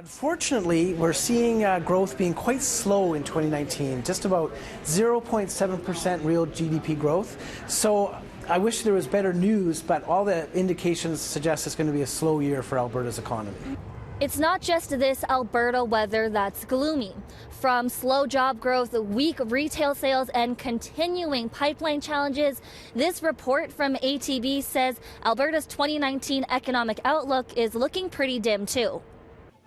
Unfortunately, we're seeing growth being quite slow in 2019, just about 0.7% real GDP growth. So I wish there was better news, but all the indications suggest it's going to be a slow year for Alberta's economy. It's not just this Alberta weather that's gloomy. From slow job growth, weak retail sales, and continuing pipeline challenges, this report from ATB says Alberta's 2019 economic outlook is looking pretty dim too.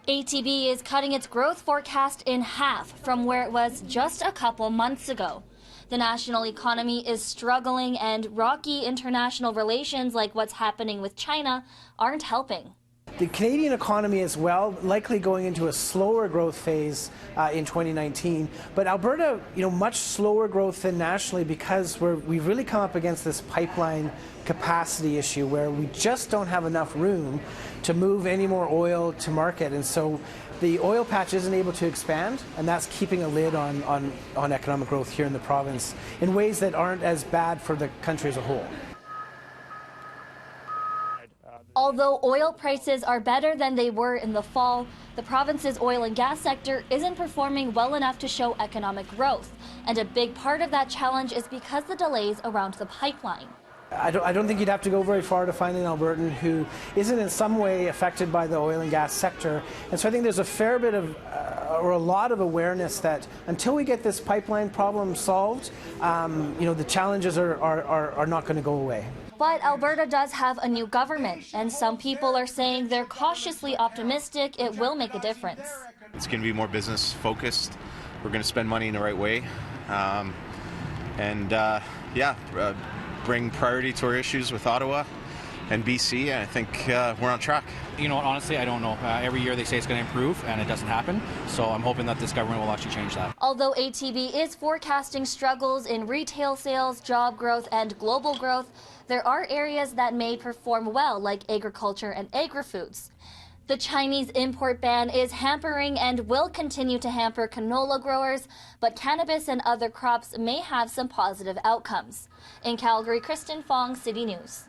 ATB is cutting its growth forecast in half from where it was just a couple months ago. The national economy is struggling, and rocky international relations like what's happening with China aren't helping. The Canadian economy as well, likely going into a slower growth phase in 2019. But Alberta, much slower growth than nationally because we've really come up against this pipeline capacity issue where we just don't have enough room to move any more oil to market. And so the oil patch isn't able to expand, and that's keeping a lid on economic growth here in the province in ways that aren't as bad for the country as a whole. Although oil prices are better than they were in the fall, the province's oil and gas sector isn't performing well enough to show economic growth. And a big part of that challenge is because the delays around the pipeline. I don't think you'd have to go very far to find an Albertan who isn't in some way affected by the oil and gas sector. And so I think there's a fair bit of, or a lot of awareness that until we get this pipeline problem solved, the challenges are not going to go away. But Alberta does have a new government, and some people are saying they're cautiously optimistic it will make a difference. It's going to be more business focused. We're going to spend money in the right way. Bring priority to our issues with Ottawa and BC, and I think we're on track. Honestly, I don't know. Every year they say it's going to improve, and it doesn't happen. So I'm hoping that this government will actually change that. Although ATB is forecasting struggles in retail sales, job growth, and global growth, there are areas that may perform well, like agriculture and agri-foods. The Chinese import ban is hampering and will continue to hamper canola growers, but cannabis and other crops may have some positive outcomes. In Calgary, Kristen Fong, City News.